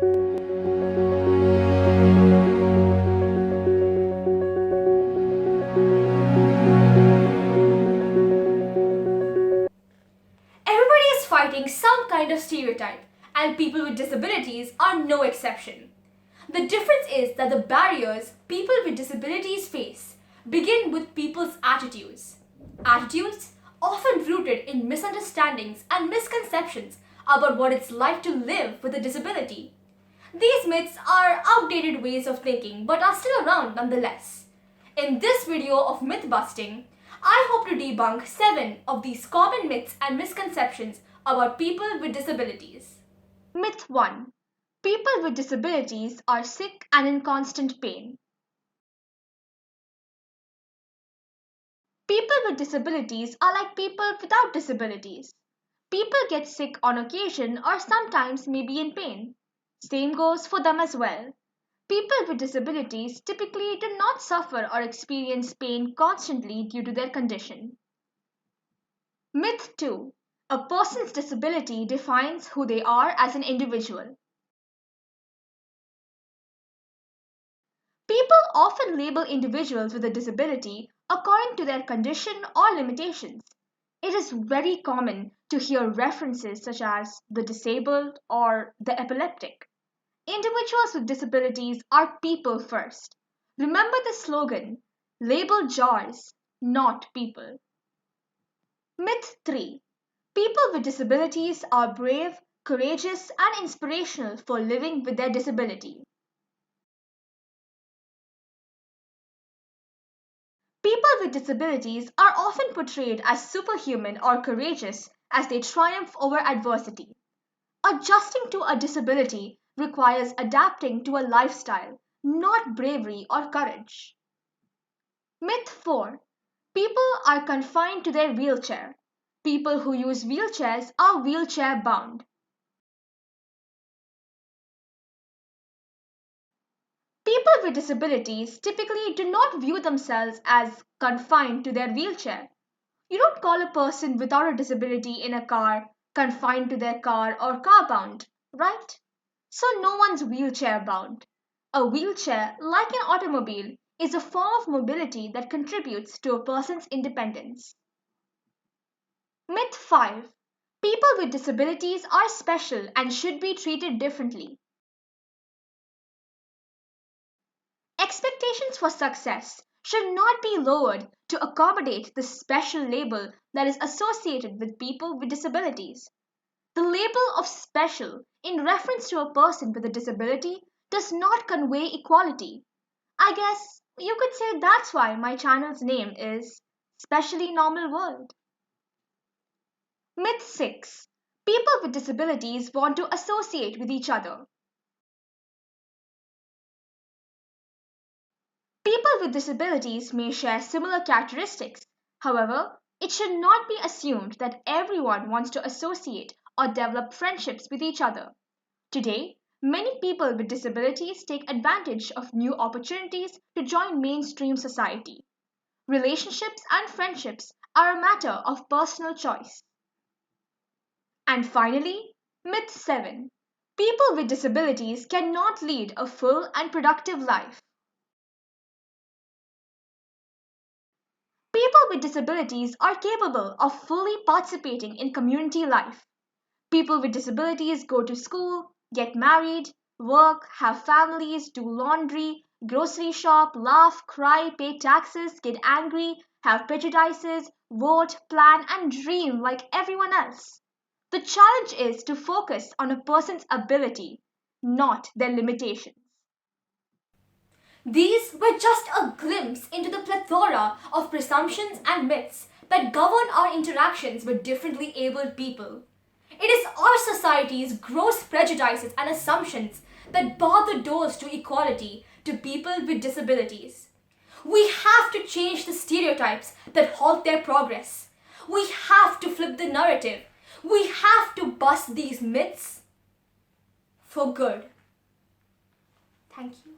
Everybody is fighting some kind of stereotype, and people with disabilities are no exception. The difference is that the barriers people with disabilities face begin with people's attitudes. Attitudes often rooted in misunderstandings and misconceptions about what it's like to live with a disability. These myths are outdated ways of thinking but are still around nonetheless. In this video of myth busting, I hope to debunk 7 of these common myths and misconceptions about people with disabilities. Myth 1. People with disabilities are sick and in constant pain. People with disabilities are like people without disabilities. People get sick on occasion or sometimes may be in pain. Same goes for them as well. People with disabilities typically do not suffer or experience pain constantly due to their condition. Myth 2. A person's disability defines who they are as an individual. People often label individuals with a disability according to their condition or limitations. It is very common to hear references such as the disabled or the epileptic. Individuals with disabilities are people first. Remember the slogan, label jars, not people. Myth 3. People with disabilities are brave, courageous, and inspirational for living with their disability. People with disabilities are often portrayed as superhuman or courageous as they triumph over adversity. Adjusting to a disability requires adapting to a lifestyle, not bravery or courage. Myth 4. People are confined to their wheelchair. People who use wheelchairs are wheelchair bound. People with disabilities typically do not view themselves as confined to their wheelchair. You don't call a person without a disability in a car confined to their car or car bound, right? So no one's wheelchair bound. A wheelchair, like an automobile, is a form of mobility that contributes to a person's independence. Myth 5. People with disabilities are special and should be treated differently. Expectations for success should not be lowered to accommodate the special label that is associated with people with disabilities. The label of special in reference to a person with a disability does not convey equality. I guess you could say that's why my channel's name is Specially Normal World. Myth 6. People with disabilities want to associate with each other. People with disabilities may share similar characteristics. However, it should not be assumed that everyone wants to associate or develop friendships with each other. Today, many people with disabilities take advantage of new opportunities to join mainstream society. Relationships and friendships are a matter of personal choice. And finally, myth 7. People with disabilities cannot lead a full and productive life. People with disabilities are capable of fully participating in community life. People with disabilities go to school, get married, work, have families, do laundry, grocery shop, laugh, cry, pay taxes, get angry, have prejudices, vote, plan, and dream like everyone else. The challenge is to focus on a person's ability, not their limitations. These were just a glimpse into the plethora of presumptions and myths that govern our interactions with differently abled people. It is our society's gross prejudices and assumptions that bar the doors to equality to people with disabilities. We have to change the stereotypes that halt their progress. We have to flip the narrative. We have to bust these myths for good. Thank you.